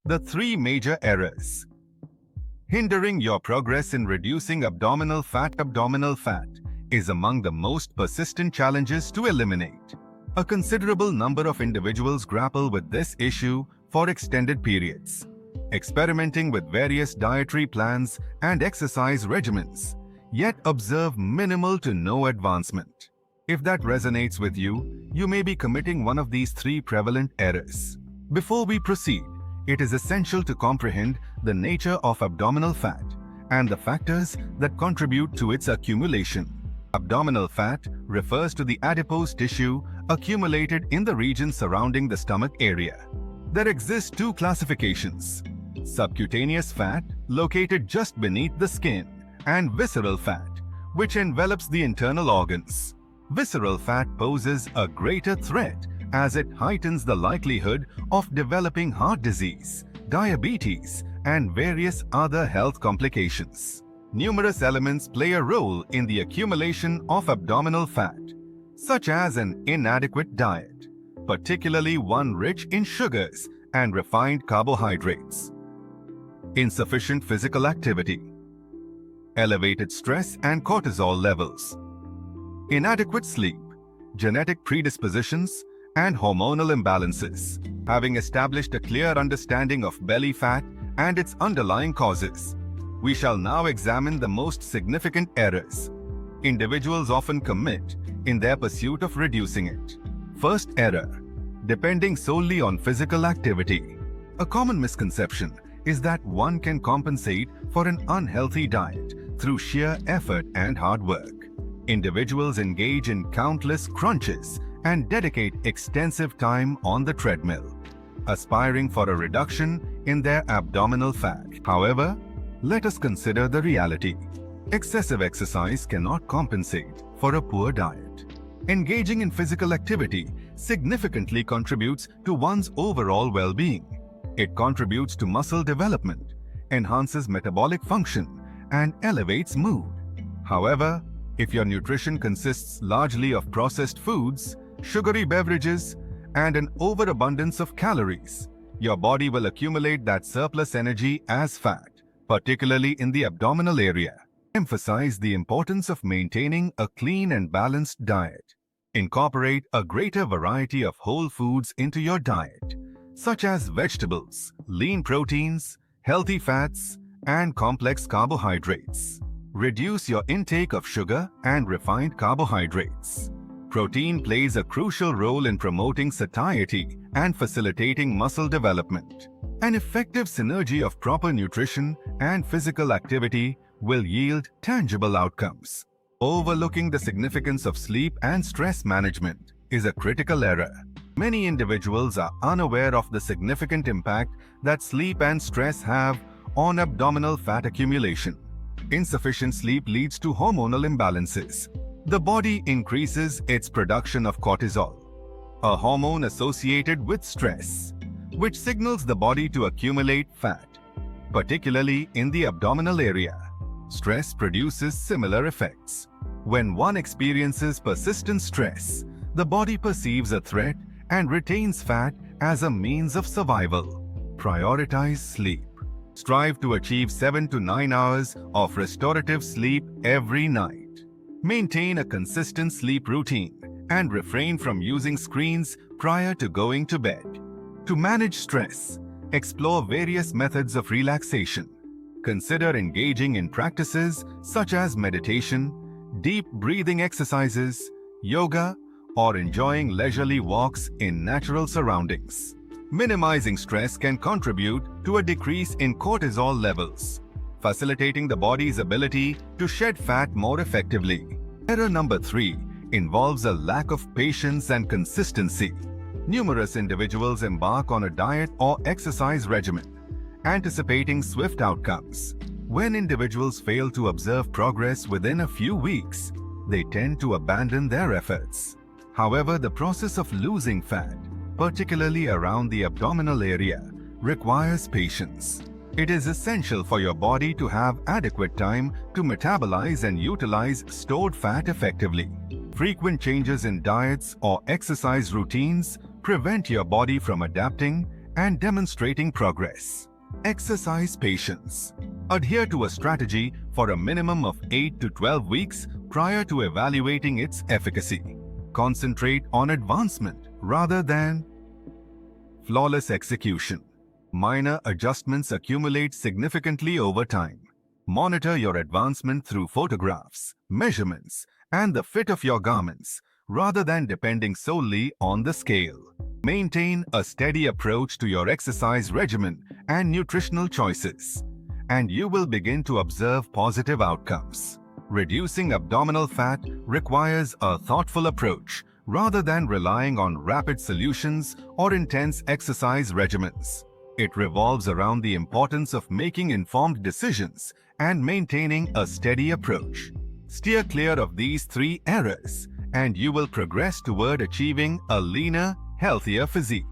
The three major errors hindering your progress in reducing abdominal fat. Abdominal fat is among the most persistent challenges to eliminate. A considerable number of individuals grapple with this issue for extended periods, experimenting with various dietary plans and exercise regimens, yet observe minimal to no advancement. If that resonates with you, you may be committing one of these three prevalent errors. Before we proceed, it is essential to comprehend the nature of abdominal fat and the factors that contribute to its accumulation. Abdominal fat refers to the adipose tissue accumulated in the region surrounding the stomach area. There exist two classifications: subcutaneous fat, located just beneath the skin, and visceral fat, which envelops the internal organs. Visceral fat poses a greater threat as it heightens the likelihood of developing heart disease, diabetes, and various other health complications. Numerous elements play a role in the accumulation of abdominal fat, such as an inadequate diet, particularly one rich in sugars and refined carbohydrates, insufficient physical activity, elevated stress and cortisol levels, inadequate sleep, genetic predispositions, and hormonal imbalances. Having established a clear understanding of belly fat and its underlying causes, we shall now examine the most significant errors individuals often commit in their pursuit of reducing it. First error: depending solely on physical activity. A common misconception is that one can compensate for an unhealthy diet through sheer effort and hard work. Individuals engage in countless crunches and dedicate extensive time on the treadmill, aspiring for a reduction in their abdominal fat. However, let us consider the reality. Excessive exercise cannot compensate for a poor diet. Engaging in physical activity significantly contributes to one's overall well-being. It contributes to muscle development, enhances metabolic function, and elevates mood. However, if your nutrition consists largely of processed foods, sugary beverages, and an overabundance of calories, your body will accumulate that surplus energy as fat, particularly in the abdominal area. Emphasize the importance of maintaining a clean and balanced diet. Incorporate a greater variety of whole foods into your diet, such as vegetables, lean proteins, healthy fats, and complex carbohydrates. Reduce your intake of sugar and refined carbohydrates. Protein plays a crucial role in promoting satiety and facilitating muscle development. An effective synergy of proper nutrition and physical activity will yield tangible outcomes. Overlooking the significance of sleep and stress management is a critical error. Many individuals are unaware of the significant impact that sleep and stress have on abdominal fat accumulation. Insufficient sleep leads to hormonal imbalances. The body increases its production of cortisol, a hormone associated with stress, which signals the body to accumulate fat, particularly in the abdominal area. Stress produces similar effects. When one experiences persistent stress, the body perceives a threat and retains fat as a means of survival. Prioritize sleep. Strive to achieve 7 to 9 hours of restorative sleep every night. Maintain a consistent sleep routine and refrain from using screens prior to going to bed. To manage stress, explore various methods of relaxation. Consider engaging in practices such as meditation, deep breathing exercises, yoga, or enjoying leisurely walks in natural surroundings. Minimizing stress can contribute to a decrease in cortisol levels, facilitating the body's ability to shed fat more effectively. Error number 3 involves a lack of patience and consistency. Numerous individuals embark on a diet or exercise regimen, anticipating swift outcomes. When individuals fail to observe progress within a few weeks, they tend to abandon their efforts. However, the process of losing fat, particularly around the abdominal area, requires patience. It is essential for your body to have adequate time to metabolize and utilize stored fat effectively. Frequent changes in diets or exercise routines prevent your body from adapting and demonstrating progress. Exercise patience. Adhere to a strategy for a minimum of 8 to 12 weeks prior to evaluating its efficacy. Concentrate on advancement rather than flawless execution. Minor adjustments accumulate significantly over time. Monitor your advancement through photographs, measurements, and the fit of your garments, rather than depending solely on the scale. Maintain a steady approach to your exercise regimen and nutritional choices, and you will begin to observe positive outcomes. Reducing abdominal fat requires a thoughtful approach rather than relying on rapid solutions or intense exercise regimens. It revolves around the importance of making informed decisions and maintaining a steady approach. Steer clear of these 3 errors, and you will progress toward achieving a leaner, healthier physique.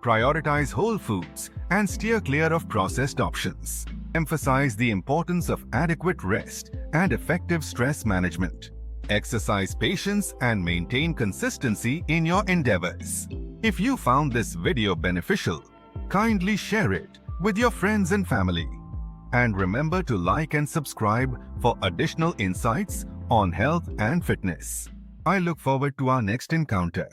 Prioritize whole foods and steer clear of processed options. Emphasize the importance of adequate rest and effective stress management. Exercise patience and maintain consistency in your endeavors. If you found this video beneficial, kindly share it with your friends and family. And remember to like and subscribe for additional insights on health and fitness. I look forward to our next encounter.